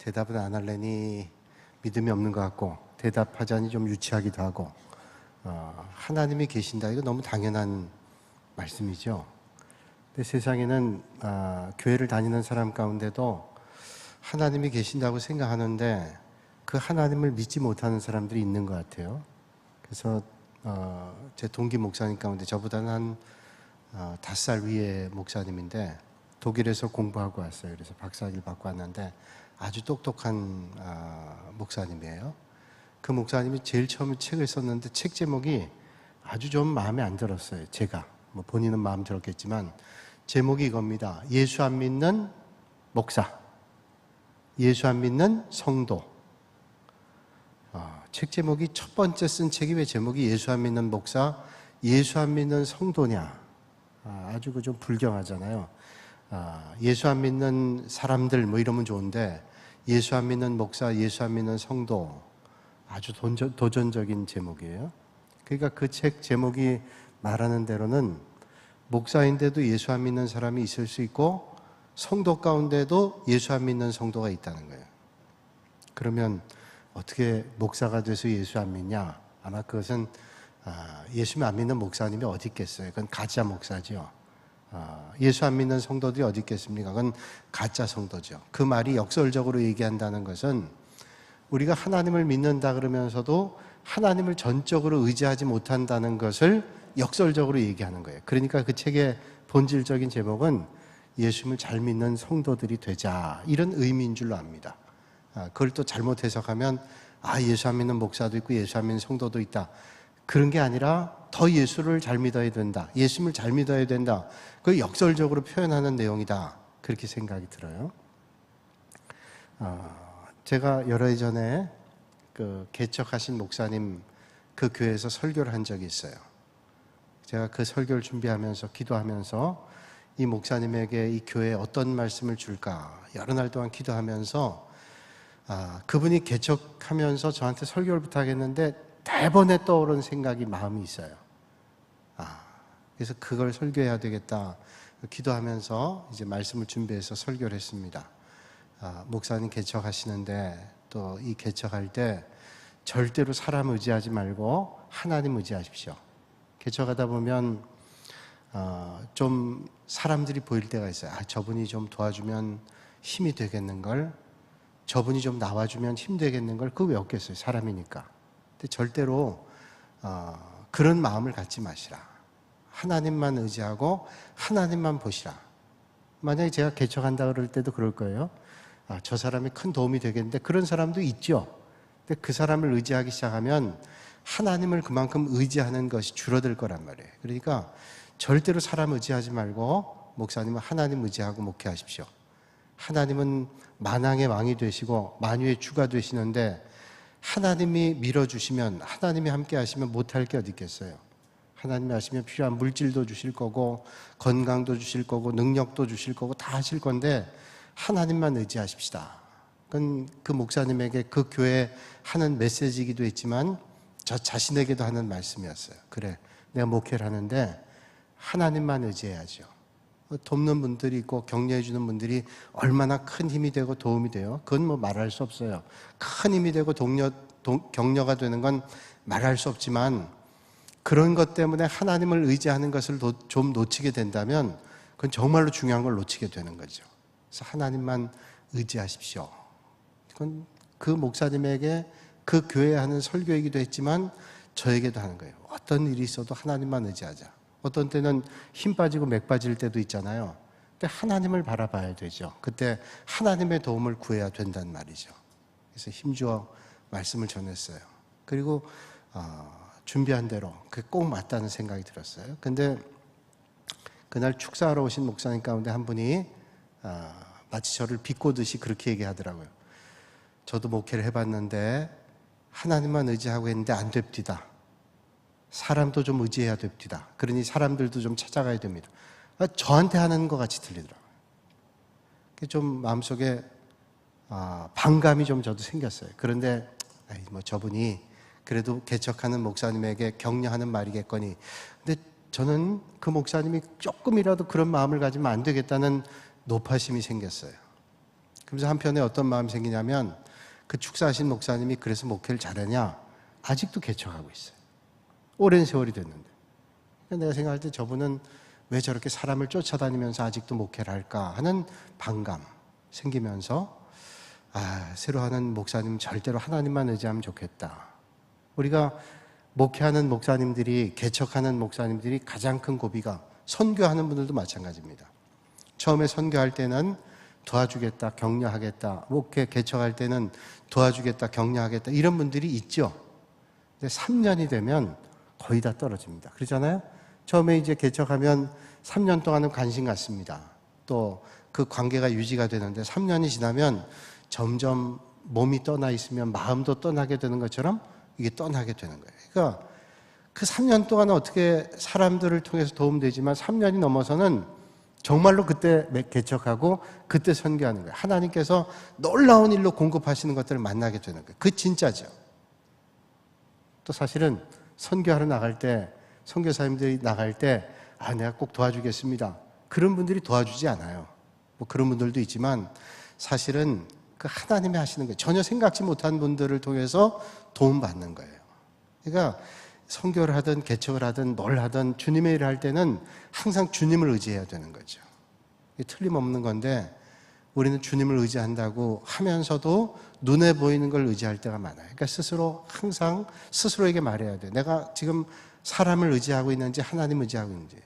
대답은 안 할래니 믿음이 없는 것 같고, 대답하자니 좀 유치하기도 하고, 하나님이 계신다, 이거 너무 당연한 말씀이죠. 근데 세상에는 교회를 다니는 사람 가운데도 하나님이 계신다고 생각하는데 그 하나님을 믿지 못하는 사람들이 있는 것 같아요. 그래서 제 동기 목사님 가운데 저보다는 한 5살 위의 목사님인데 독일에서 공부하고 왔어요. 그래서 박사학위를 받고 왔는데 아주 똑똑한 목사님이에요. 그 목사님이 제일 처음에 책을 썼는데 책 제목이 아주 좀 마음에 안 들었어요. 제가 뭐 본인은 마음 들었겠지만 제목이 이겁니다. 예수 안 믿는 목사, 예수 안 믿는 성도. 책 제목이, 첫 번째 쓴 책이 왜 제목이 예수 안 믿는 목사, 예수 안 믿는 성도냐. 아주 그 좀 불경하잖아요. 예수 안 믿는 사람들 뭐 이러면 좋은데 예수 안 믿는 목사, 예수 안 믿는 성도, 아주 도전적인 제목이에요. 그러니까 그 책 제목이 말하는 대로는 목사인데도 예수 안 믿는 사람이 있을 수 있고 성도 가운데도 예수 안 믿는 성도가 있다는 거예요. 그러면 어떻게 목사가 돼서 예수 안 믿냐? 아마 그것은 예수 안 믿는 목사님이 어디 있겠어요? 그건 가짜 목사죠. 예수 안 믿는 성도들이 어디 있겠습니까? 그건 가짜 성도죠. 그 말이 역설적으로 얘기한다는 것은 우리가 하나님을 믿는다 그러면서도 하나님을 전적으로 의지하지 못한다는 것을 역설적으로 얘기하는 거예요. 그러니까 그 책의 본질적인 제목은 예수님을 잘 믿는 성도들이 되자, 이런 의미인 줄로 압니다. 그걸 또 잘못 해석하면 예수 안 믿는 목사도 있고 예수 안 믿는 성도도 있다, 그런 게 아니라 더 예수를 잘 믿어야 된다, 예수님을 잘 믿어야 된다, 그걸 역설적으로 표현하는 내용이다, 그렇게 생각이 들어요. 제가 여러 해 전에 그 개척하신 목사님 그 교회에서 설교를 한 적이 있어요. 제가 그 설교를 준비하면서 기도하면서 이 목사님에게 이 교회에 어떤 말씀을 줄까 여러 날 동안 기도하면서 그분이 개척하면서 저한테 설교를 부탁했는데 대번에 떠오른 생각이, 마음이 있어요. 그래서 그걸 설교해야 되겠다 기도하면서 이제 말씀을 준비해서 설교를 했습니다. 목사님 개척하시는데 또 이 개척할 때 절대로 사람 의지하지 말고 하나님 의지하십시오. 개척하다 보면 좀 사람들이 보일 때가 있어요. 저분이 좀 도와주면 힘이 되겠는걸, 저분이 좀 나와주면 힘 되겠는걸, 그거 왜 없겠어요, 사람이니까. 근데 절대로 그런 마음을 갖지 마시라. 하나님만 의지하고 하나님만 보시라. 만약에 제가 개척한다 그럴 때도 그럴 거예요. 저 사람이 큰 도움이 되겠는데, 그런 사람도 있죠. 근데 그 사람을 의지하기 시작하면 하나님을 그만큼 의지하는 것이 줄어들 거란 말이에요. 그러니까 절대로 사람 의지하지 말고 목사님은 하나님 의지하고 목회하십시오. 하나님은 만왕의 왕이 되시고 만유의 주가 되시는데 하나님이 밀어주시면, 하나님이 함께 하시면 못할 게 어디 있겠어요. 하나님이 하시면 필요한 물질도 주실 거고 건강도 주실 거고 능력도 주실 거고 다 하실 건데 하나님만 의지하십시다. 그건 그 목사님에게 그 교회 하는 메시지이기도 했지만 저 자신에게도 하는 말씀이었어요. 그래, 내가 목회를 하는데 하나님만 의지해야죠. 돕는 분들이 있고 격려해 주는 분들이 얼마나 큰 힘이 되고 도움이 돼요, 그건 뭐 말할 수 없어요. 큰 힘이 되고 격려가 되는 건 말할 수 없지만 그런 것 때문에 하나님을 의지하는 것을 좀 놓치게 된다면 그건 정말로 중요한 걸 놓치게 되는 거죠. 그래서 하나님만 의지하십시오. 그건 그 목사님에게 그 교회에 하는 설교이기도 했지만 저에게도 하는 거예요. 어떤 일이 있어도 하나님만 의지하자. 어떤 때는 힘 빠지고 맥 빠질 때도 있잖아요. 근데 하나님을 바라봐야 되죠. 그때 하나님의 도움을 구해야 된다는 말이죠. 그래서 힘주어 말씀을 전했어요. 그리고 준비한 대로 그게 꼭 맞다는 생각이 들었어요. 근데 그날 축사하러 오신 목사님 가운데 한 분이 마치 저를 비꼬듯이 그렇게 얘기하더라고요. 저도 목회를 해봤는데 하나님만 의지하고 했는데 안 됩디다. 사람도 좀 의지해야 됩디다. 그러니 사람들도 좀 찾아가야 됩니다. 저한테 하는 것 같이 들리더라고요. 좀 마음속에 반감이 좀 저도 생겼어요. 그런데 뭐 저분이 그래도 개척하는 목사님에게 격려하는 말이겠거니. 근데 저는 그 목사님이 조금이라도 그런 마음을 가지면 안 되겠다는 노파심이 생겼어요. 그래서 한편에 어떤 마음이 생기냐면 그 축사하신 목사님이 그래서 목회를 잘하냐? 아직도 개척하고 있어요. 오랜 세월이 됐는데. 내가 생각할 때 저분은 왜 저렇게 사람을 쫓아다니면서 아직도 목회를 할까 하는 반감 생기면서 새로 하는 목사님 절대로 하나님만 의지하면 좋겠다. 우리가 목회하는 목사님들이, 개척하는 목사님들이 가장 큰 고비가 선교하는 분들도 마찬가지입니다. 처음에 선교할 때는 도와주겠다, 격려하겠다, 목회 개척할 때는 도와주겠다, 격려하겠다 이런 분들이 있죠. 근데 3년이 되면 거의 다 떨어집니다. 그렇잖아요? 처음에 이제 개척하면 3년 동안은 관심 갖습니다. 또 그 관계가 유지가 되는데 3년이 지나면 점점 몸이 떠나 있으면 마음도 떠나게 되는 것처럼 이게 떠나게 되는 거예요. 그러니까 그 3년 동안은 어떻게 사람들을 통해서 도움되지만 3년이 넘어서는 정말로 그때 개척하고 그때 선교하는 거예요. 하나님께서 놀라운 일로 공급하시는 것들을 만나게 되는 거예요. 그 진짜죠. 또 사실은 선교하러 나갈 때, 선교사님들이 나갈 때 내가 꼭 도와주겠습니다. 그런 분들이 도와주지 않아요. 뭐 그런 분들도 있지만 사실은 그 하나님이 하시는 거예요. 전혀 생각지 못한 분들을 통해서 도움받는 거예요. 그러니까 선교를 하든 개척을 하든 뭘 하든 주님의 일을 할 때는 항상 주님을 의지해야 되는 거죠. 이게 틀림없는 건데 우리는 주님을 의지한다고 하면서도 눈에 보이는 걸 의지할 때가 많아요. 그러니까 스스로 항상 스스로에게 말해야 돼요. 내가 지금 사람을 의지하고 있는지 하나님 의지하고 있는지.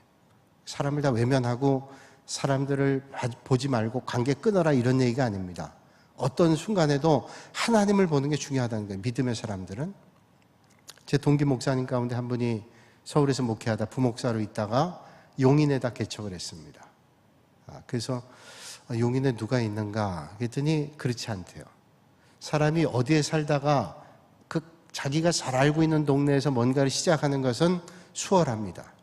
사람을 다 외면하고 사람들을 보지 말고 관계 끊어라 이런 얘기가 아닙니다. 어떤 순간에도 하나님을 보는 게 중요하다는 거예요. 믿음의 사람들은. 제 동기 목사님 가운데 한 분이 서울에서 목회하다 부목사로 있다가 용인에다 개척을 했습니다. 그래서 용인에 누가 있는가 그랬더니 그렇지 않대요. 사람이 어디에 살다가 그 자기가 잘 알고 있는 동네에서 뭔가를 시작하는 것은 수월합니다.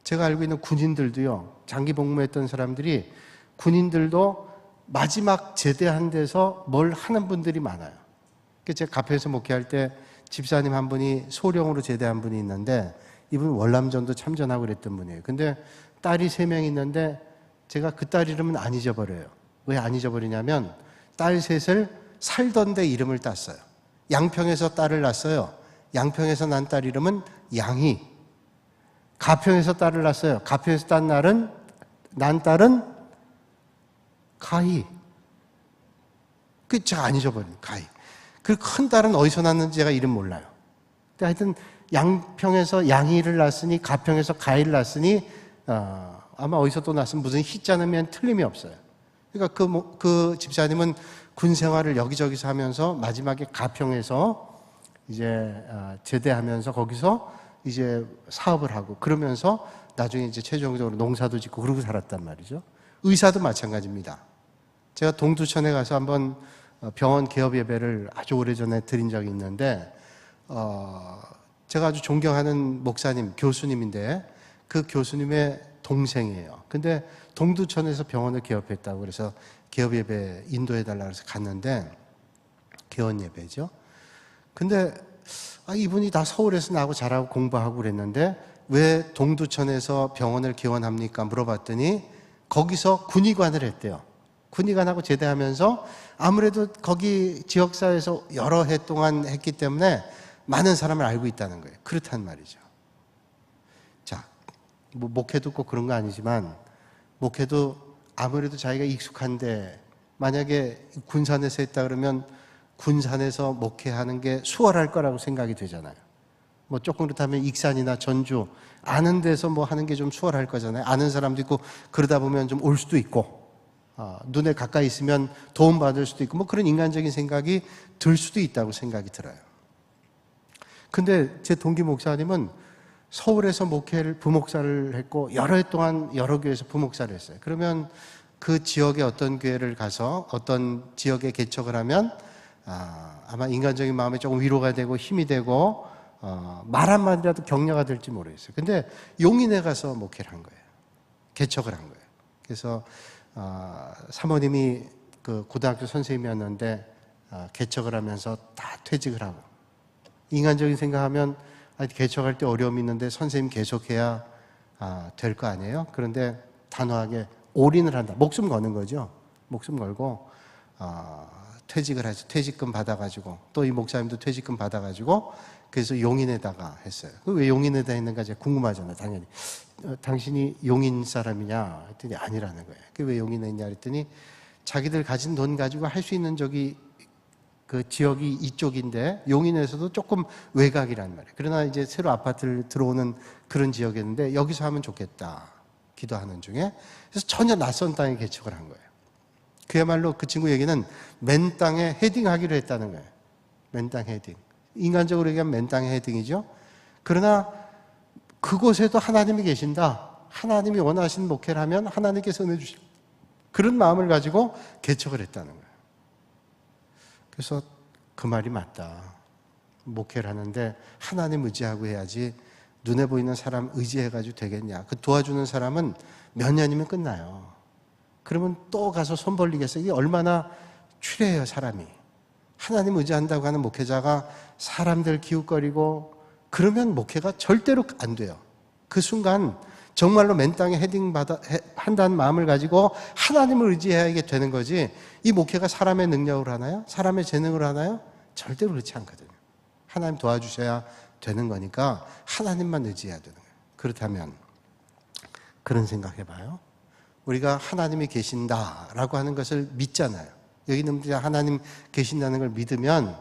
제가 알고 있는 군인들도요, 장기 복무했던 사람들이 군인들도 마지막 제대한 데서 뭘 하는 분들이 많아요. 제가 가평에서 목회할 때 집사님 한 분이 소령으로 제대한 분이 있는데 이분은 월남전도 참전하고 그랬던 분이에요. 근데 딸이 3명 있는데 제가 그 딸 이름은 안 잊어버려요. 왜 안 잊어버리냐면 딸 셋을 살던 데 이름을 땄어요. 양평에서 딸을 낳았어요. 양평에서 난 딸 이름은 양희. 가평에서 딸을 낳았어요. 가평에서 난 딸은 가희. 제가 안 잊어버려요. 가희. 그 큰 딸은 어디서 났는지 제가 이름 몰라요. 근데 하여튼 양평에서 양희를 낳았으니 가평에서 가희를 낳았으니 아마 어디서 또 낳았으면 무슨 희자는 틀림이 없어요. 그러니까 그 집사님은 군 생활을 여기저기서 하면서 마지막에 가평에서 이제 제대하면서 거기서 이제 사업을 하고 그러면서 나중에 이제 최종적으로 농사도 짓고 그러고 살았단 말이죠. 의사도 마찬가지입니다. 제가 동두천에 가서 한번 병원 개업 예배를 아주 오래전에 드린 적이 있는데 제가 아주 존경하는 목사님, 교수님인데 그 교수님의 동생이에요. 근데 동두천에서 병원을 개업했다고 그래서 개업 예배 인도해달라고 해서 갔는데 개원 예배죠. 근데 이분이 다 서울에서 나하고 잘하고 공부하고 그랬는데 왜 동두천에서 병원을 개원합니까? 물어봤더니 거기서 군의관을 했대요. 군의관하고 제대하면서 아무래도 거기 지역사회에서 여러 해 동안 했기 때문에 많은 사람을 알고 있다는 거예요. 그렇단 말이죠. 자, 뭐 목회도 꼭 그런 거 아니지만 목회도 아무래도 자기가 익숙한데 만약에 군산에서 했다 그러면 군산에서 목회하는 게 수월할 거라고 생각이 되잖아요. 뭐 조금 그렇다면 익산이나 전주 아는 데서 뭐 하는 게 좀 수월할 거잖아요. 아는 사람도 있고 그러다 보면 좀 올 수도 있고 눈에 가까이 있으면 도움받을 수도 있고 뭐 그런 인간적인 생각이 들 수도 있다고 생각이 들어요. 근데 제 동기 목사님은 서울에서 목회를 부목사를 했고 여러 해 동안 여러 교회에서 부목사를 했어요. 그러면 그 지역의 어떤 교회를 가서 어떤 지역에 개척을 하면 아마 인간적인 마음에 조금 위로가 되고 힘이 되고 말 한마디라도 격려가 될지 모르겠어요. 근데 용인에 가서 목회를 한 거예요. 개척을 한 거예요. 그래서 사모님이 그 고등학교 선생님이었는데 개척을 하면서 다 퇴직을 하고 인간적인 생각하면 개척할 때 어려움이 있는데 선생님 계속해야 될 거 아니에요? 그런데 단호하게 올인을 한다. 목숨 거는 거죠. 목숨 걸고 퇴직을 해서 퇴직금 받아가지고 또 이 목사님도 퇴직금 받아가지고 그래서 용인에다가 했어요. 왜 용인에다 했는가 제가 궁금하잖아요. 당연히. 당신이 용인 사람이냐 했더니 아니라는 거예요. 왜 용인에 있냐 했더니 자기들 가진 돈 가지고 할 수 있는 그 지역이 이쪽인데 용인에서도 조금 외곽이란 말이에요. 그러나 이제 새로 아파트를 들어오는 그런 지역이었는데 여기서 하면 좋겠다 기도하는 중에 그래서 전혀 낯선 땅에 개척을 한 거예요. 그야말로 그 친구 얘기는 맨 땅에 헤딩하기로 했다는 거예요. 맨 땅 헤딩. 인간적으로 얘기하면 맨 땅에 헤딩이죠. 그러나 그곳에도 하나님이 계신다. 하나님이 원하시는 목회를 하면 하나님께서 은혜 주시고 그런 마음을 가지고 개척을 했다는 거예요. 그래서 그 말이 맞다. 목회를 하는데 하나님 의지하고 해야지 눈에 보이는 사람 의지해가지고 되겠냐. 그 도와주는 사람은 몇 년이면 끝나요. 그러면 또 가서 손 벌리겠어요. 이게 얼마나 추레해요, 사람이. 하나님 의지한다고 하는 목회자가 사람들 기웃거리고 그러면 목회가 절대로 안 돼요. 그 순간 정말로 맨 땅에 한다는 마음을 가지고 하나님을 의지해야 되는 거지 이 목회가 사람의 능력으로 하나요? 사람의 재능으로 하나요? 절대로 그렇지 않거든요. 하나님 도와주셔야 되는 거니까 하나님만 의지해야 되는 거예요. 그렇다면 그런 생각해봐요. 우리가 하나님이 계신다라고 하는 것을 믿잖아요. 여기 있는 분들이 하나님 계신다는 걸 믿으면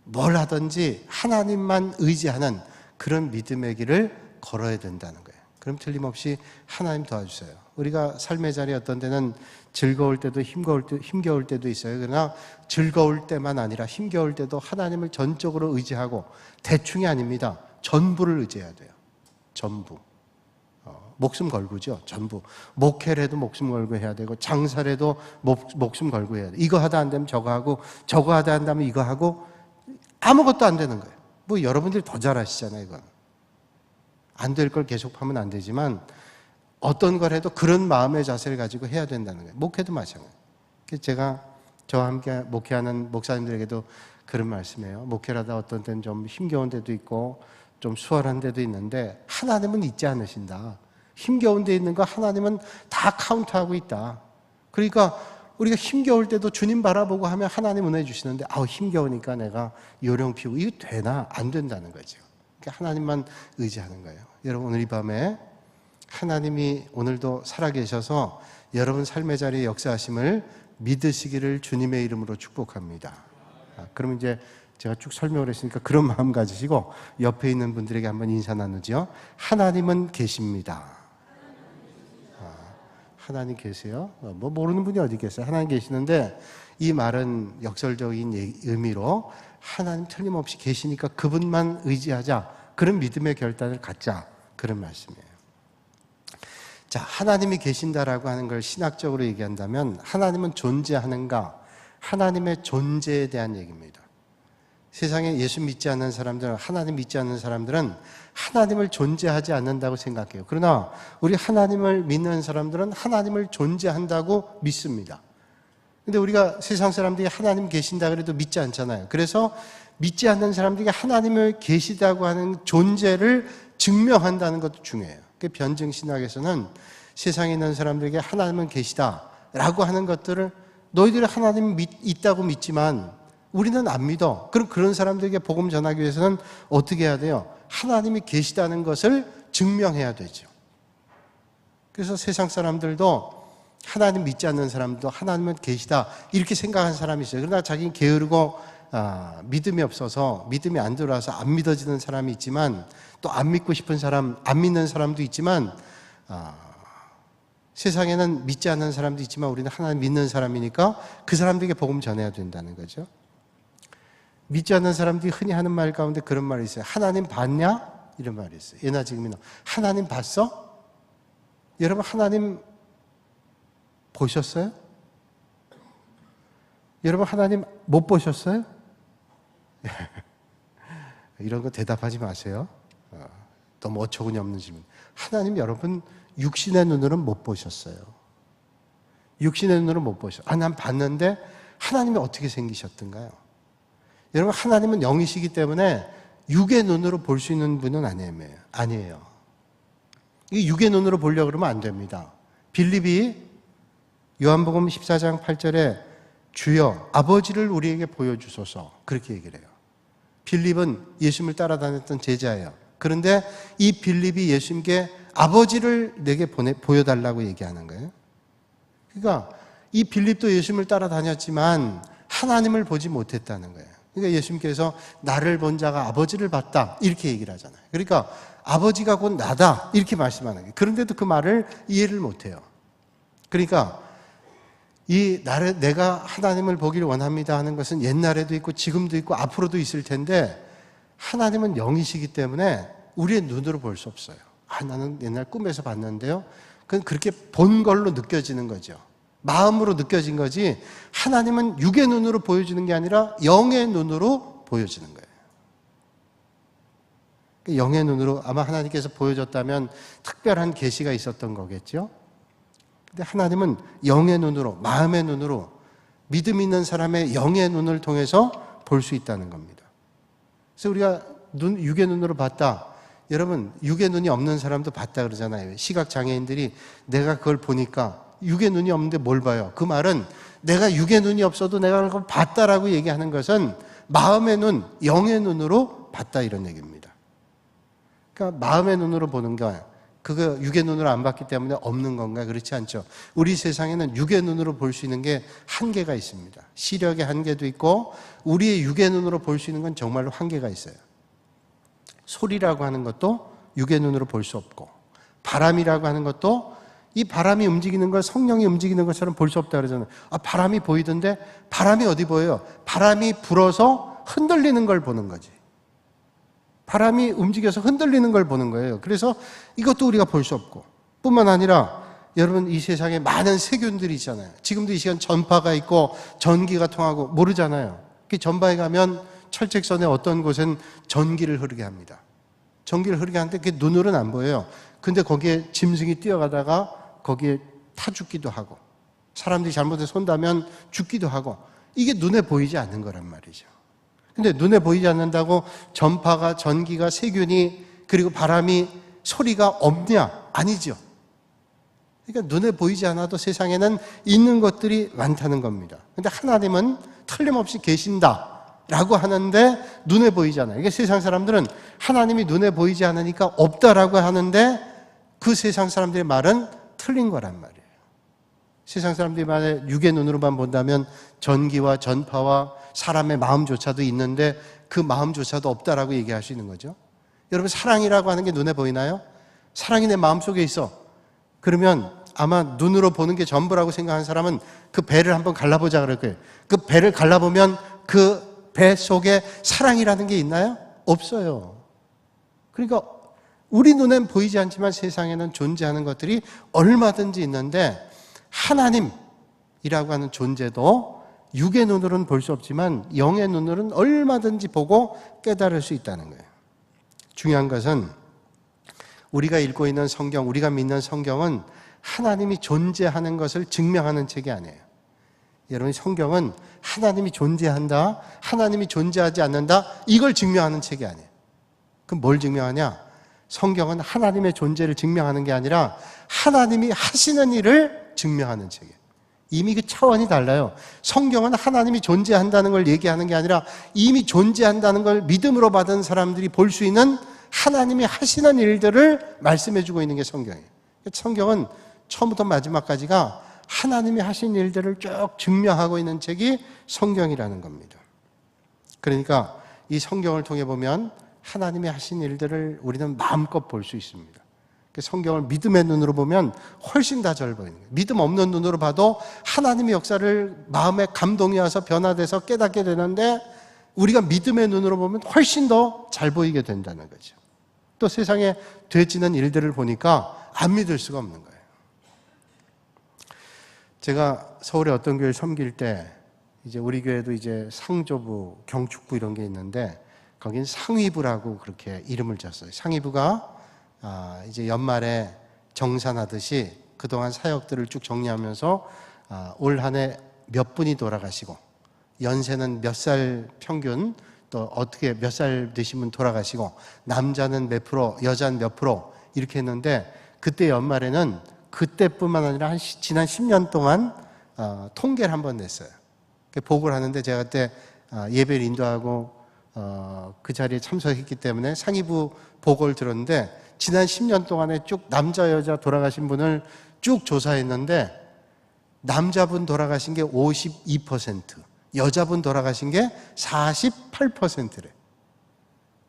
뭘 하든지 하나님만 의지하는 그런 믿음의 길을 걸어야 된다는 거예요. 그럼 틀림없이 하나님 도와주세요. 우리가 삶의 자리에 어떤 데는 즐거울 때도 힘겨울 때도 있어요. 그러나 즐거울 때만 아니라 힘겨울 때도 하나님을 전적으로 의지하고 대충이 아닙니다. 전부를 의지해야 돼요. 전부. 목숨 걸고죠. 전부. 목회를 해도 목숨 걸고 해야 되고 장사를 해도 목숨 걸고 해야 돼요. 이거 하다 안 되면 저거 하고 저거 하다 안 되면 이거 하고 아무것도 안 되는 거예요. 뭐 여러분들이 더 잘하시잖아요. 이건. 안 될 걸 계속 하면 안 되지만 어떤 걸 해도 그런 마음의 자세를 가지고 해야 된다는 거예요. 목회도 마찬가지예요. 제가 저와 함께 목회하는 목사님들에게도 그런 말씀이에요. 목회를 하다 어떤 때는 좀 힘겨운 데도 있고 좀 수월한 데도 있는데 하나님은 잊지 않으신다. 힘겨운 데 있는 거 하나님은 다 카운트하고 있다. 그러니까 우리가 힘겨울 때도 주님 바라보고 하면 하나님 은혜 주시는데 힘겨우니까 내가 요령 피우고 이거 되나? 안 된다는 거죠. 그러니까 하나님만 의지하는 거예요. 여러분 오늘 이 밤에 하나님이 오늘도 살아계셔서 여러분 삶의 자리에 역사하심을 믿으시기를 주님의 이름으로 축복합니다. 그러면 이제 제가 쭉 설명을 했으니까 그런 마음 가지시고 옆에 있는 분들에게 한번 인사 나누죠. 하나님은 계십니다. 하나님 계세요? 뭐 모르는 분이 어디 계세요? 하나님 계시는데 이 말은 역설적인 의미로 하나님 틀림없이 계시니까 그분만 의지하자. 그런 믿음의 결단을 갖자. 그런 말씀이에요. 자, 하나님이 계신다라고 하는 걸 신학적으로 얘기한다면 하나님은 존재하는가? 하나님의 존재에 대한 얘기입니다. 세상에 예수 믿지 않는 사람들은 하나님 믿지 않는 사람들은 하나님을 존재하지 않는다고 생각해요. 그러나 우리 하나님을 믿는 사람들은 하나님을 존재한다고 믿습니다. 근데 우리가 세상 사람들이 하나님 계신다 그래도 믿지 않잖아요. 그래서 믿지 않는 사람들이 하나님을 계시다고 하는 존재를 증명한다는 것도 중요해요. 변증신학에서는 세상에 있는 사람들에게 하나님은 계시다라고 하는 것들을 너희들이 하나님 있다고 믿지만 우리는 안 믿어. 그럼 그런 사람들에게 복음 전하기 위해서는 어떻게 해야 돼요? 하나님이 계시다는 것을 증명해야 되죠. 그래서 세상 사람들도 하나님 믿지 않는 사람도 하나님은 계시다 이렇게 생각하는 사람이 있어요. 그러나 자기는 게으르고 믿음이 없어서 믿음이 안 들어와서 안 믿어지는 사람이 있지만 또 안 믿고 싶은 사람, 안 믿는 사람도 있지만 세상에는 믿지 않는 사람도 있지만 우리는 하나님 믿는 사람이니까 그 사람들에게 복음 전해야 된다는 거죠. 믿지 않는 사람들이 흔히 하는 말 가운데 그런 말이 있어요. 하나님 봤냐? 이런 말이 있어요. 예나 지금이나. 하나님 봤어? 여러분 하나님 보셨어요? 여러분 하나님 못 보셨어요? 이런 거 대답하지 마세요. 너무 어처구니 없는 질문. 하나님 여러분 육신의 눈으로는 못 보셨어요. 육신의 눈으로 못 보셨어요. 난 봤는데 하나님이 어떻게 생기셨던가요? 여러분 하나님은 영이시기 때문에 육의 눈으로 볼 수 있는 분은 아니에요. 이 육의 눈으로 보려고 그러면 안 됩니다. 빌립이 요한복음 14장 8절에 주여 아버지를 우리에게 보여주소서, 그렇게 얘기를 해요. 빌립은 예수님을 따라다녔던 제자예요. 그런데 이 빌립이 예수님께 아버지를 내게 보여달라고 얘기하는 거예요. 그러니까 이 빌립도 예수님을 따라다녔지만 하나님을 보지 못했다는 거예요. 그러니까 예수님께서 나를 본 자가 아버지를 봤다, 이렇게 얘기를 하잖아요. 그러니까 아버지가 곧 나다, 이렇게 말씀하는 거예요. 그런데도 그 말을 이해를 못해요. 그러니까 내가 하나님을 보기를 원합니다 하는 것은 옛날에도 있고 지금도 있고 앞으로도 있을 텐데, 하나님은 영이시기 때문에 우리의 눈으로 볼 수 없어요. 나는 옛날 꿈에서 봤는데요. 그건 그렇게 본 걸로 느껴지는 거죠. 마음으로 느껴진 거지, 하나님은 육의 눈으로 보여지는 게 아니라 영의 눈으로 보여지는 거예요. 영의 눈으로 아마 하나님께서 보여줬다면 특별한 계시가 있었던 거겠죠. 근데 하나님은 영의 눈으로, 마음의 눈으로, 믿음 있는 사람의 영의 눈을 통해서 볼 수 있다는 겁니다. 그래서 우리가 육의 눈으로 봤다. 여러분, 육의 눈이 없는 사람도 봤다 그러잖아요. 시각장애인들이 내가 그걸 보니까 육의 눈이 없는데 뭘 봐요? 그 말은 내가 육의 눈이 없어도 내가 그걸 봤다라고 얘기하는 것은 마음의 눈, 영의 눈으로 봤다, 이런 얘기입니다. 그러니까 마음의 눈으로 보는 거예요. 그거 육의 눈으로 안 봤기 때문에 없는 건가? 그렇지 않죠. 우리 세상에는 육의 눈으로 볼 수 있는 게 한계가 있습니다. 시력의 한계도 있고 우리의 육의 눈으로 볼 수 있는 건 정말로 한계가 있어요. 소리라고 하는 것도 육의 눈으로 볼 수 없고, 바람이라고 하는 것도 이 바람이 움직이는 걸 성령이 움직이는 것처럼 볼 수 없다 그러잖아요. 바람이 보이던데 바람이 어디 보여요? 바람이 불어서 흔들리는 걸 보는 거지. 바람이 움직여서 흔들리는 걸 보는 거예요. 그래서 이것도 우리가 볼 수 없고, 뿐만 아니라 여러분, 이 세상에 많은 세균들이 있잖아요. 지금도 이 시간 전파가 있고 전기가 통하고 모르잖아요. 전파에 가면 철책선의 어떤 곳은 전기를 흐르게 합니다. 전기를 흐르게 하는데 그게 눈으로는 안 보여요. 근데 거기에 짐승이 뛰어가다가 거기에 타 죽기도 하고, 사람들이 잘못해서 손다면 죽기도 하고, 이게 눈에 보이지 않는 거란 말이죠. 근데 눈에 보이지 않는다고 전파가, 전기가, 세균이, 그리고 바람이, 소리가 없냐? 아니죠. 그러니까 눈에 보이지 않아도 세상에는 있는 것들이 많다는 겁니다. 근데 하나님은 틀림없이 계신다라고 하는데 눈에 보이지 않아요. 이게 세상 사람들은 하나님이 눈에 보이지 않으니까 없다라고 하는데 그 세상 사람들의 말은 틀린 거란 말이에요. 세상 사람들이 만약 육의 눈으로만 본다면 전기와 전파와 사람의 마음조차도 있는데 그 마음조차도 없다라고 얘기할 수 있는 거죠. 여러분, 사랑이라고 하는 게 눈에 보이나요? 사랑이 내 마음속에 있어. 그러면 아마 눈으로 보는 게 전부라고 생각하는 사람은 그 배를 한번 갈라보자 그럴 거예요. 그 배를 갈라보면 그 배 속에 사랑이라는 게 있나요? 없어요. 그러니까 우리 눈엔 보이지 않지만 세상에는 존재하는 것들이 얼마든지 있는데, 하나님이라고 하는 존재도 육의 눈으로는 볼 수 없지만 영의 눈으로는 얼마든지 보고 깨달을 수 있다는 거예요. 중요한 것은 우리가 읽고 있는 성경, 우리가 믿는 성경은 하나님이 존재하는 것을 증명하는 책이 아니에요. 여러분, 성경은 하나님이 존재한다, 하나님이 존재하지 않는다, 이걸 증명하는 책이 아니에요. 그럼 뭘 증명하냐? 성경은 하나님의 존재를 증명하는 게 아니라 하나님이 하시는 일을 증명하는 책이에요. 이미 그 차원이 달라요. 성경은 하나님이 존재한다는 걸 얘기하는 게 아니라 이미 존재한다는 걸 믿음으로 받은 사람들이 볼 수 있는 하나님이 하시는 일들을 말씀해주고 있는 게 성경이에요. 성경은 처음부터 마지막까지가 하나님이 하신 일들을 쭉 증명하고 있는 책이 성경이라는 겁니다. 그러니까 이 성경을 통해 보면 하나님이 하신 일들을 우리는 마음껏 볼 수 있습니다. 성경을 믿음의 눈으로 보면 훨씬 다 잘 보이는 거예요. 믿음 없는 눈으로 봐도 하나님의 역사를 마음에 감동이 와서 변화돼서 깨닫게 되는데, 우리가 믿음의 눈으로 보면 훨씬 더 잘 보이게 된다는 거죠. 또 세상에 되어지는 일들을 보니까 안 믿을 수가 없는 거예요. 제가 서울의 어떤 교회를 섬길 때, 이제 우리 교회도 이제 상조부, 경축부 이런 게 있는데, 거긴 상위부라고 그렇게 이름을 졌어요. 상위부가 이제 연말에 정산하듯이 그동안 사역들을 쭉 정리하면서 올 한 해 몇 분이 돌아가시고, 연세는 몇 살 평균, 또 어떻게 몇 살 되신 분 돌아가시고, 남자는 몇 프로, 여자는 몇 프로, 이렇게 했는데, 그때 연말에는 그때뿐만 아니라 지난 10년 동안 통계를 한번 냈어요. 보고를 하는데 제가 그때 예배를 인도하고 그 자리에 참석했기 때문에 상위부 보고를 들었는데 지난 10년 동안에 쭉 남자 여자 돌아가신 분을 쭉 조사했는데 남자분 돌아가신 게 52%, 여자분 돌아가신 게 48%래.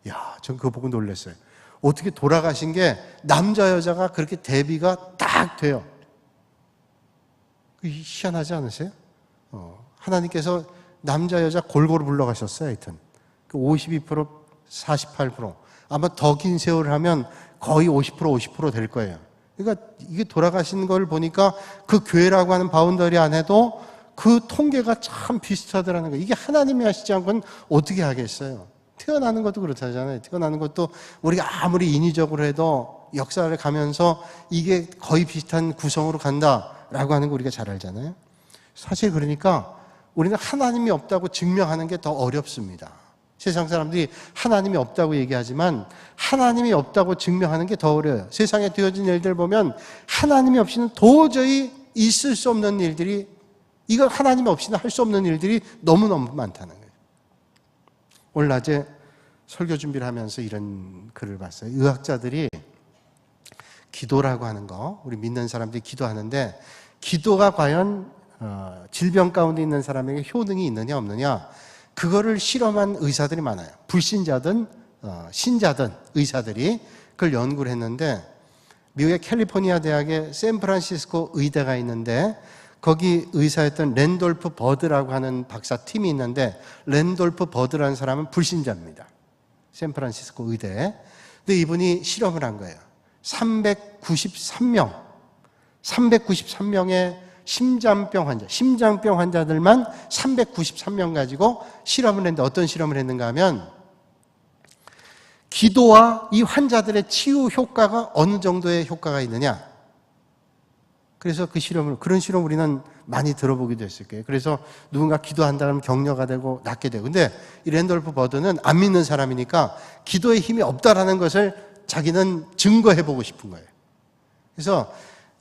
야, 전 그거 보고 놀랐어요. 어떻게 돌아가신 게 남자 여자가 그렇게 대비가 딱 돼요. 희한하지 않으세요? 하나님께서 남자 여자 골고루 불러가셨어요. 하여튼 그 52%, 48% 아마 더 긴 세월을 하면 거의 50% 될 거예요. 그러니까 이게 돌아가신 걸 보니까 그 교회라고 하는 바운더리 안에도 그 통계가 참 비슷하더라는 거예요. 이게 하나님이 하시지 않고는 어떻게 하겠어요? 태어나는 것도 그렇다잖아요. 태어나는 것도 우리가 아무리 인위적으로 해도 역사를 가면서 이게 거의 비슷한 구성으로 간다라고 하는 거 우리가 잘 알잖아요. 사실 그러니까 우리는 하나님이 없다고 증명하는 게 더 어렵습니다. 세상 사람들이 하나님이 없다고 얘기하지만 하나님이 없다고 증명하는 게 더 어려워요. 세상에 되어진 일들 보면 하나님이 없이는 도저히 있을 수 없는 일들이, 이걸 하나님 없이는 할 수 없는 일들이 너무너무 많다는 거예요. 오늘 낮에 설교 준비를 하면서 이런 글을 봤어요. 의학자들이 기도라고 하는 거, 우리 믿는 사람들이 기도하는데 기도가 과연 질병 가운데 있는 사람에게 효능이 있느냐 없느냐, 그거를 실험한 의사들이 많아요. 불신자든 신자든 의사들이 그걸 연구를 했는데 미국의 캘리포니아 대학의 샌프란시스코 의대가 있는데 거기 의사였던 랜돌프 버드라고 하는 박사 팀이 있는데 랜돌프 버드라는 사람은 불신자입니다. 샌프란시스코 의대에. 근데 이분이 실험을 한 거예요. 393명의 심장병 환자들만 393명 가지고 실험을 했는데 어떤 실험을 했는가 하면 기도와 이 환자들의 치유 효과가 어느 정도의 효과가 있느냐. 그래서 그런 실험 우리는 많이 들어보기도 했을 거예요. 그래서 누군가 기도한다 하면 격려가 되고 낫게 되고. 근데 이 랜돌프 버드는 안 믿는 사람이니까 기도의 힘이 없다라는 것을 자기는 증거해보고 싶은 거예요. 그래서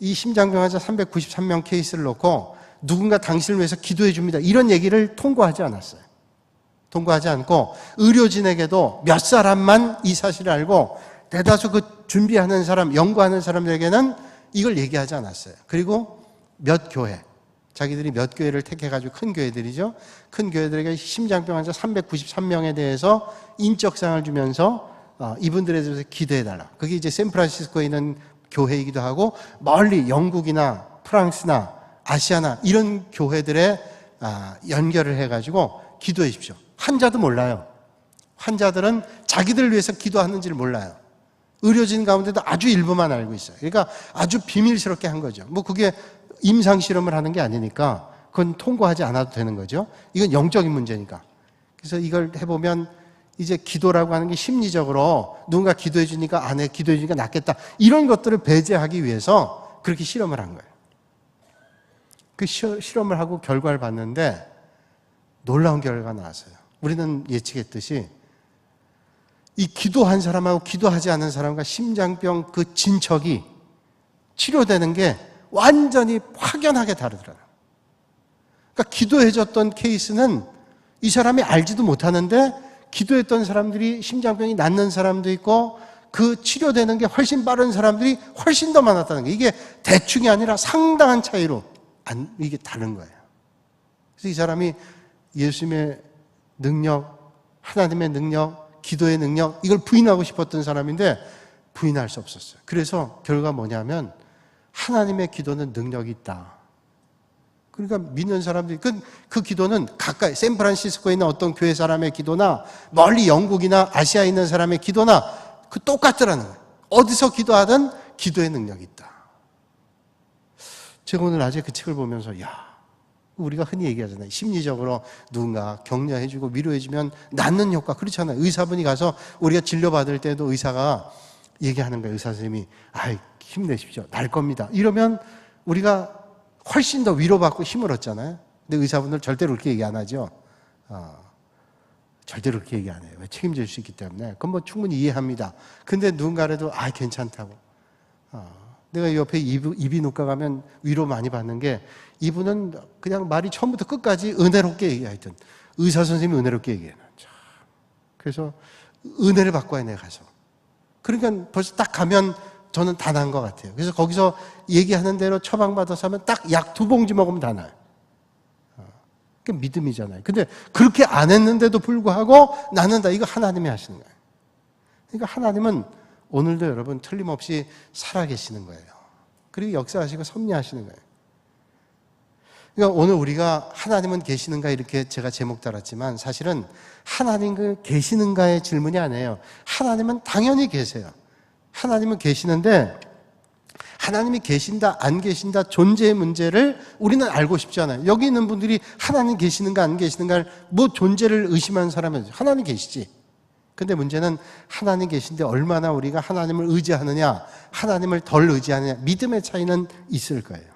이 심장병 환자 393명 케이스를 놓고 누군가 당신을 위해서 기도해 줍니다. 이런 얘기를 통보하지 않았어요. 통보하지 않고 의료진에게도 몇 사람만 이 사실을 알고 대다수 그 준비하는 사람, 연구하는 사람들에게는 이걸 얘기하지 않았어요. 그리고 몇 교회, 자기들이 몇 교회를 택해가지고 큰 교회들이죠. 큰 교회들에게 심장병 환자 393명에 대해서 인적사항을 주면서 이분들에 대해서 기도해달라. 그게 이제 샌프란시스코에 있는 교회이기도 하고 멀리 영국이나 프랑스나 아시아나 이런 교회들에 연결을 해가지고 기도해 주십시오. 환자도 몰라요. 환자들은 자기들 위해서 기도하는지를 몰라요. 의료진 가운데도 아주 일부만 알고 있어요. 그러니까 아주 비밀스럽게 한 거죠. 뭐 그게 임상실험을 하는 게 아니니까 그건 통과하지 않아도 되는 거죠. 이건 영적인 문제니까. 그래서 이걸 해보면 이제 기도라고 하는 게 심리적으로 누군가 기도해 주니까 안 해, 기도해 주니까 낫겠다. 이런 것들을 배제하기 위해서 그렇게 실험을 한 거예요. 그 실험을 하고 결과를 봤는데 놀라운 결과가 나왔어요. 우리는 예측했듯이 이 기도한 사람하고 기도하지 않은 사람과 심장병 그 진척이 치료되는 게 완전히 확연하게 다르더라고요. 그러니까 기도해줬던 케이스는 이 사람이 알지도 못하는데 기도했던 사람들이 심장병이 낫는 사람도 있고 그 치료되는 게 훨씬 빠른 사람들이 훨씬 더 많았다는 거예요. 이게 대충이 아니라 상당한 차이로 이게 다른 거예요. 그래서 이 사람이 예수님의 능력, 하나님의 능력, 기도의 능력 이걸 부인하고 싶었던 사람인데 부인할 수 없었어요. 그래서 결과가 뭐냐면 하나님의 기도는 능력이 있다. 그러니까 믿는 사람들이 그 기도는 가까이 샌프란시스코에 있는 어떤 교회 사람의 기도나 멀리 영국이나 아시아에 있는 사람의 기도나 그 똑같더라는 거예요. 어디서 기도하든 기도의 능력이 있다. 제가 오늘 낮에 그 책을 보면서 우리가 흔히 얘기하잖아요. 심리적으로 누군가 격려해주고 위로해주면 낫는 효과. 그렇잖아요. 의사분이 가서 우리가 진료받을 때도 의사가 얘기하는 거예요. 의사 선생님이 힘내십시오. 날 겁니다. 이러면 우리가 훨씬 더 위로받고 힘을 얻잖아요. 근데 의사분들 절대로 그렇게 얘기 안 하죠. 절대로 그렇게 얘기 안 해요. 왜? 책임질 수 있기 때문에. 그건 뭐 충분히 이해합니다. 근데 누군가라도 괜찮다고. 내가 옆에 이비인후과 가면 위로 많이 받는 게 이분은 그냥 말이 처음부터 끝까지 은혜롭게 얘기하여튼 의사 선생님이 은혜롭게 얘기해요. 그래서 은혜를 받고 와요, 내가 가서. 그러니까 벌써 딱 가면 저는 다 난 것 같아요. 그래서 거기서 얘기하는 대로 처방받아서 하면 딱 약 2봉지 먹으면 다 나요. 그게 믿음이잖아요. 근데 그렇게 안 했는데도 불구하고 나는 다 이거 하나님이 하시는 거예요. 그러니까 하나님은 오늘도 여러분 틀림없이 살아계시는 거예요. 그리고 역사하시고 섭리하시는 거예요. 그러니까 오늘 우리가 하나님은 계시는가 이렇게 제가 제목 달았지만 사실은 하나님 계시는가의 질문이 아니에요. 하나님은 당연히 계세요. 하나님은 계시는데 하나님이 계신다 안 계신다 존재의 문제를 우리는 알고 싶지 않아요. 여기 있는 분들이 하나님 계시는가 안 계시는가를 뭐 존재를 의심하는 사람은 하나님 계시지. 근데 문제는 하나님 계신데 얼마나 우리가 하나님을 의지하느냐, 하나님을 덜 의지하느냐, 믿음의 차이는 있을 거예요.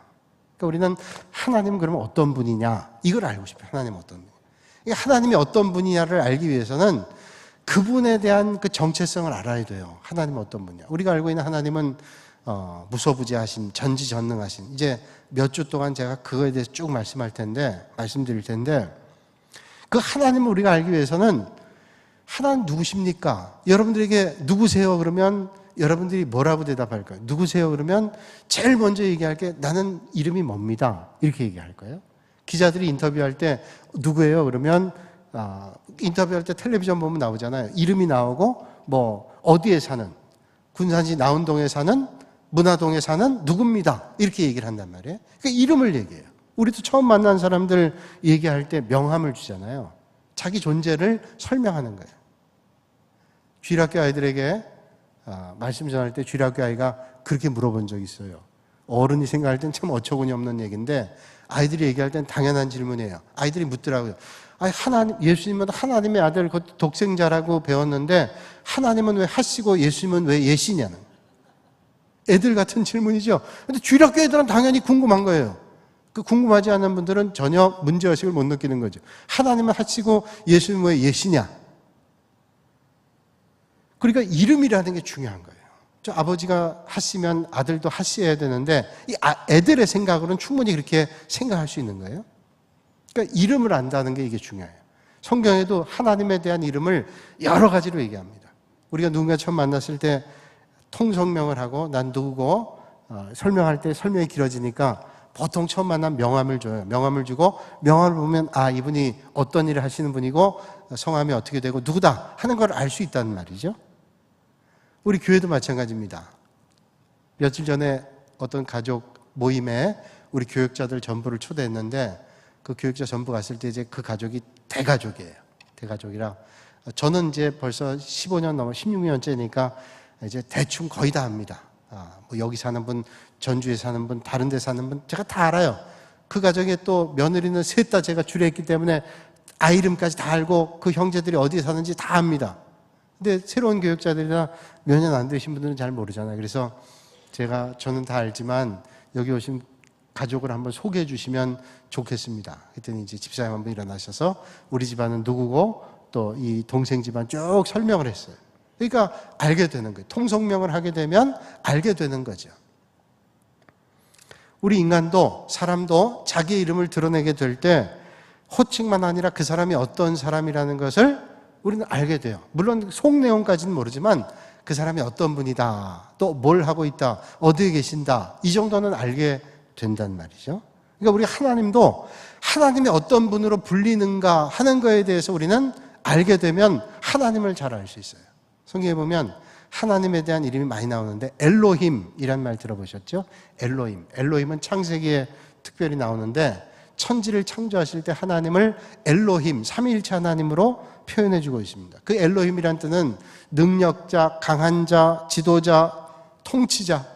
그러니까 우리는 하나님은 그러면 어떤 분이냐, 이걸 알고 싶어요. 하나님은 어떤 분이냐. 그러니까 하나님이 어떤 분이냐를 알기 위해서는 그분에 대한 그 정체성을 알아야 돼요. 하나님은 어떤 분이냐. 우리가 알고 있는 하나님은 무소부재하신, 전지전능하신. 이제 몇 주 동안 제가 그거에 대해서 쭉 말씀드릴 텐데, 그 하나님을 우리가 알기 위해서는 하나님 누구십니까? 여러분들에게 누구세요? 그러면 여러분들이 뭐라고 대답할까요? 누구세요? 그러면 제일 먼저 얘기할 게 나는 이름이 뭡니다. 이렇게 얘기할 거예요. 기자들이 인터뷰할 때 누구예요? 그러면 인터뷰할 때 텔레비전 보면 나오잖아요. 이름이 나오고 뭐 어디에 사는, 군산시 나운동에 사는, 문화동에 사는 누구입니다. 이렇게 얘기를 한단 말이에요. 그러니까 이름을 얘기해요. 우리도 처음 만난 사람들 얘기할 때 명함을 주잖아요. 자기 존재를 설명하는 거예요. 주일학교 아이들에게 말씀 전할 때 주일학교 아이가 그렇게 물어본 적이 있어요. 어른이 생각할 땐 참 어처구니 없는 얘기인데 아이들이 얘기할 땐 당연한 질문이에요. 아이들이 묻더라고요. 예수님은 하나님의 아들, 독생자라고 배웠는데 하나님은 왜 하시고 예수님은 왜 예시냐는. 애들 같은 질문이죠. 근데 주일학교 애들은 당연히 궁금한 거예요. 그 궁금하지 않은 분들은 전혀 문제의식을 못 느끼는 거죠. 하나님은 하시고 예수님은 왜 예시냐? 그러니까 이름이라는 게 중요한 거예요. 저 아버지가 하시면 아들도 하셔야 되는데 이 애들의 생각으로는 충분히 그렇게 생각할 수 있는 거예요. 그러니까 이름을 안다는 게 이게 중요해요. 성경에도 하나님에 대한 이름을 여러 가지로 얘기합니다. 우리가 누군가 처음 만났을 때 통성명을 하고 난 누구고 설명할 때 설명이 길어지니까 보통 처음 만난 명함을 줘요. 명함을 주고 명함을 보면 이분이 어떤 일을 하시는 분이고 성함이 어떻게 되고 누구다 하는 걸 알 수 있다는 말이죠. 우리 교회도 마찬가지입니다. 며칠 전에 어떤 가족 모임에 우리 교육자들 전부를 초대했는데 그 교육자 전부 갔을 때 이제 그 가족이 대가족이에요. 대가족이라 저는 이제 벌써 15년 넘어 16년째니까 이제 대충 거의 다 압니다. 뭐 여기 사는 분, 전주에 사는 분, 다른 데 사는 분 제가 다 알아요. 그 가정에 또 며느리는 셋 다 제가 주례했기 때문에 아이 이름까지 다 알고 그 형제들이 어디에 사는지 다 압니다. 근데 새로운 교육자들이나 몇 년 안 되신 분들은 잘 모르잖아요. 그래서 저는 다 알지만 여기 오신 가족을 한번 소개해 주시면 좋겠습니다. 그랬더니 이제 집사님 한번 일어나셔서 우리 집안은 누구고 또 이 동생 집안 쭉 설명을 했어요. 그러니까 알게 되는 거예요. 통성명을 하게 되면 알게 되는 거죠. 우리 인간도 사람도 자기 이름을 드러내게 될 때 호칭만 아니라 그 사람이 어떤 사람이라는 것을 우리는 알게 돼요. 물론 속 내용까지는 모르지만 그 사람이 어떤 분이다, 또 뭘 하고 있다, 어디에 계신다, 이 정도는 알게 된단 말이죠. 그러니까 우리 하나님도 하나님이 어떤 분으로 불리는가 하는 거에 대해서 우리는 알게 되면 하나님을 잘 알 수 있어요. 성경에 보면 하나님에 대한 이름이 많이 나오는데 엘로힘이란 말 들어보셨죠? 엘로힘은 창세기에 특별히 나오는데 천지를 창조하실 때 하나님을 엘로힘, 삼위일체 하나님으로 표현해주고 있습니다. 그 엘로힘이란 뜻은 능력자, 강한 자, 지도자, 통치자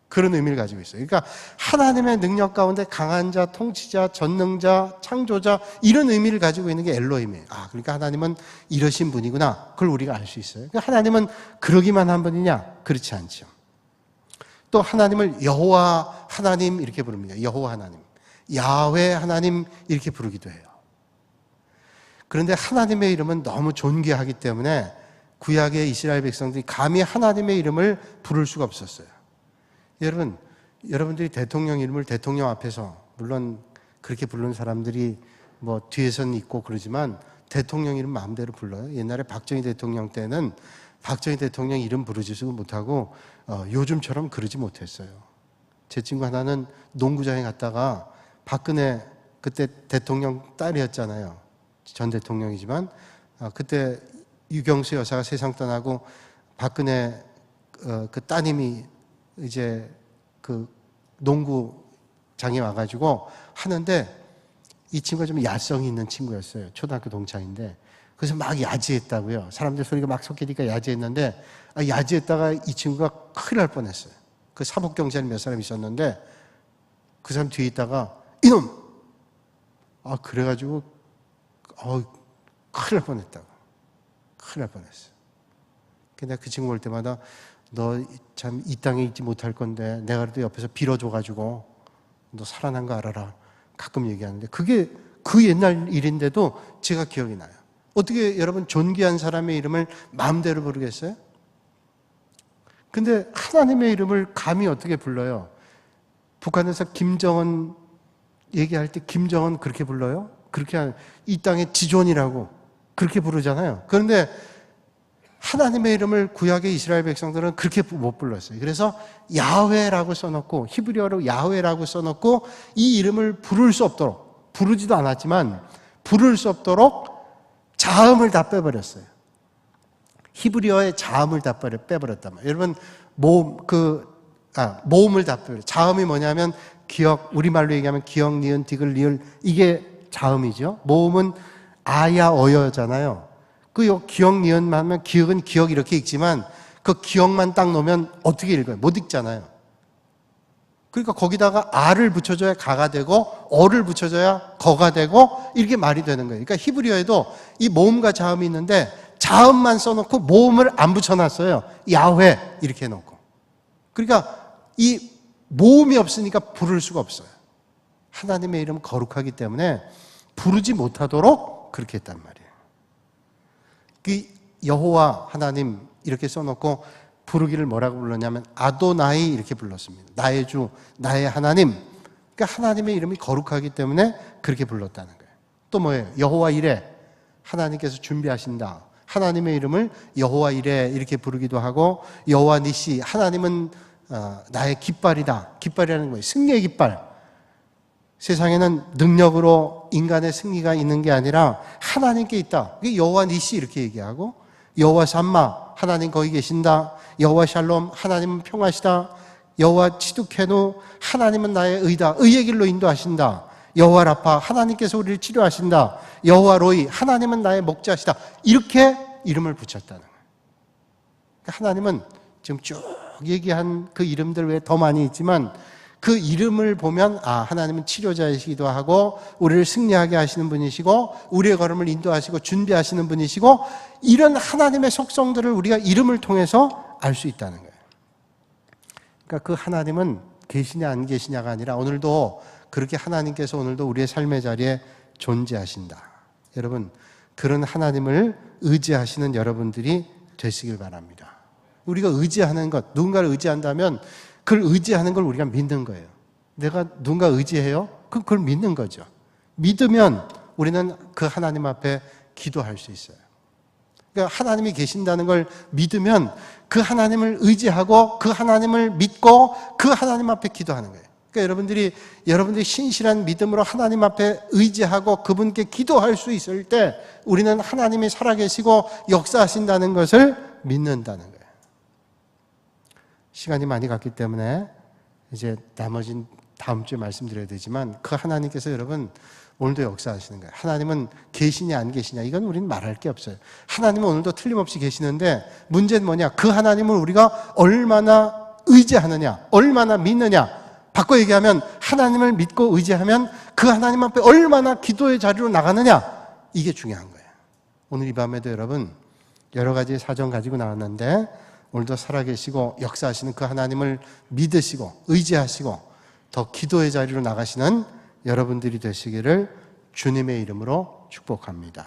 그런 의미를 가지고 있어요. 그러니까 하나님의 능력 가운데 강한 자, 통치자, 전능자, 창조자 이런 의미를 가지고 있는 게 엘로힘이에요. 그러니까 하나님은 이러신 분이구나. 그걸 우리가 알 수 있어요. 그러니까 하나님은 그러기만 한 분이냐? 그렇지 않죠. 또 하나님을 여호와 하나님 이렇게 부릅니다. 여호와 하나님, 야훼 하나님 이렇게 부르기도 해요. 그런데 하나님의 이름은 너무 존귀하기 때문에 구약의 이스라엘 백성들이 감히 하나님의 이름을 부를 수가 없었어요. 여러분들이 대통령 이름을 대통령 앞에서, 물론 그렇게 부르는 사람들이 뭐 뒤에서는 있고 그러지만 대통령 이름 마음대로 불러요. 옛날에 박정희 대통령 때는 박정희 대통령 이름 부르지도 못하고 요즘처럼 그러지 못했어요. 제 친구 하나는 농구장에 갔다가 박근혜 그때 대통령 딸이었잖아요. 전 대통령이지만 그때 유경수 여사가 세상 떠나고 박근혜 그 따님이 이제 그 농구장에 와가지고 하는데 이 친구가 좀 야성이 있는 친구였어요. 초등학교 동창인데. 그래서 막 야지했다고요. 사람들 소리가 막 섞이니까 야지했는데 야지했다가 이 친구가 큰일 날 뻔했어요. 그 사법경찰 몇 사람 있었는데 그 사람 뒤에 있다가 이놈! 그래가지고 큰일 날 뻔했다고. 큰일 날 뻔했어요. 근데 그 친구 올 때마다 너 참 이 땅에 있지 못할 건데 내가 그래도 옆에서 빌어줘가지고 너 살아난 거 알아라. 가끔 얘기하는데 그게 그 옛날 일인데도 제가 기억이 나요. 어떻게 여러분 존귀한 사람의 이름을 마음대로 부르겠어요? 근데 하나님의 이름을 감히 어떻게 불러요? 북한에서 김정은 얘기할 때 김정은 그렇게 불러요? 그렇게 이 땅의 지존이라고 그렇게 부르잖아요. 그런데 하나님의 이름을 구약의 이스라엘 백성들은 그렇게 못 불렀어요. 그래서 야훼라고 써놓고 히브리어로 야훼라고 써놓고 이 이름을 부를 수 없도록, 부르지도 않았지만 부를 수 없도록 자음을 다 빼버렸어요. 히브리어의 자음을 다 빼버렸단 말이에요. 여러분 모음을 다 빼버렸어요. 자음이 뭐냐면 기억, 우리말로 얘기하면 기억, 니은, 디귿, 리을, 이게 자음이죠. 모음은 아야 어여잖아요. 그 기억, 니은만 하면 기억은 기억 이렇게 읽지만 그 기억만 딱 놓으면 어떻게 읽어요? 못 읽잖아요. 그러니까 거기다가 아를 붙여줘야 가가 되고 어를 붙여줘야 거가 되고 이렇게 말이 되는 거예요. 그러니까 히브리어에도 이 모음과 자음이 있는데 자음만 써놓고 모음을 안 붙여놨어요. 야훼 이렇게 해놓고. 그러니까 이 모음이 없으니까 부를 수가 없어요. 하나님의 이름은 거룩하기 때문에 부르지 못하도록 그렇게 했단 말이에요. 그 여호와 하나님 이렇게 써놓고 부르기를 뭐라고 불렀냐면 아도나이 이렇게 불렀습니다. 나의 주, 나의 하나님. 그러니까 하나님의 이름이 거룩하기 때문에 그렇게 불렀다는 거예요. 또 뭐예요? 여호와 이레. 하나님께서 준비하신다. 하나님의 이름을 여호와 이레 이렇게 부르기도 하고 여호와 니시. 하나님은 나의 깃발이다. 깃발이라는 거예요. 승리의 깃발. 세상에는 능력으로 인간의 승리가 있는 게 아니라 하나님께 있다. 여호와 니시 이렇게 얘기하고 여호와 삼마 하나님 거기 계신다. 여호와 샬롬 하나님은 평화시다. 여호와 치두케누 하나님은 나의 의다. 의의 길로 인도하신다. 여호와 라파 하나님께서 우리를 치료하신다. 여호와 로이 하나님은 나의 목자시다. 이렇게 이름을 붙였다는 거예요. 하나님은 지금 쭉 얘기한 그 이름들 외에 더 많이 있지만 그 이름을 보면 하나님은 치료자이시기도 하고 우리를 승리하게 하시는 분이시고 우리의 걸음을 인도하시고 준비하시는 분이시고 이런 하나님의 속성들을 우리가 이름을 통해서 알 수 있다는 거예요. 그러니까 그 하나님은 계시냐 안 계시냐가 아니라 오늘도 그렇게 하나님께서 오늘도 우리의 삶의 자리에 존재하신다. 여러분 그런 하나님을 의지하시는 여러분들이 되시길 바랍니다. 우리가 의지하는 것, 누군가를 의지한다면 그걸 의지하는 걸 우리가 믿는 거예요. 내가 누군가 의지해요? 그럼 그걸 믿는 거죠. 믿으면 우리는 그 하나님 앞에 기도할 수 있어요. 그러니까 하나님이 계신다는 걸 믿으면 그 하나님을 의지하고 그 하나님을 믿고 그 하나님 앞에 기도하는 거예요. 그러니까 여러분들이 신실한 믿음으로 하나님 앞에 의지하고 그분께 기도할 수 있을 때 우리는 하나님이 살아계시고 역사하신다는 것을 믿는다는 거예요. 시간이 많이 갔기 때문에 이제 나머진 다음 주에 말씀드려야 되지만 그 하나님께서 여러분 오늘도 역사하시는 거예요. 하나님은 계시냐 안 계시냐 이건 우리는 말할 게 없어요. 하나님은 오늘도 틀림없이 계시는데 문제는 뭐냐? 그 하나님을 우리가 얼마나 의지하느냐, 얼마나 믿느냐. 바꿔 얘기하면 하나님을 믿고 의지하면 그 하나님 앞에 얼마나 기도의 자리로 나가느냐. 이게 중요한 거예요. 오늘 이 밤에도 여러분 여러 가지 사정 가지고 나왔는데 오늘도 살아계시고 역사하시는 그 하나님을 믿으시고 의지하시고 더 기도의 자리로 나가시는 여러분들이 되시기를 주님의 이름으로 축복합니다.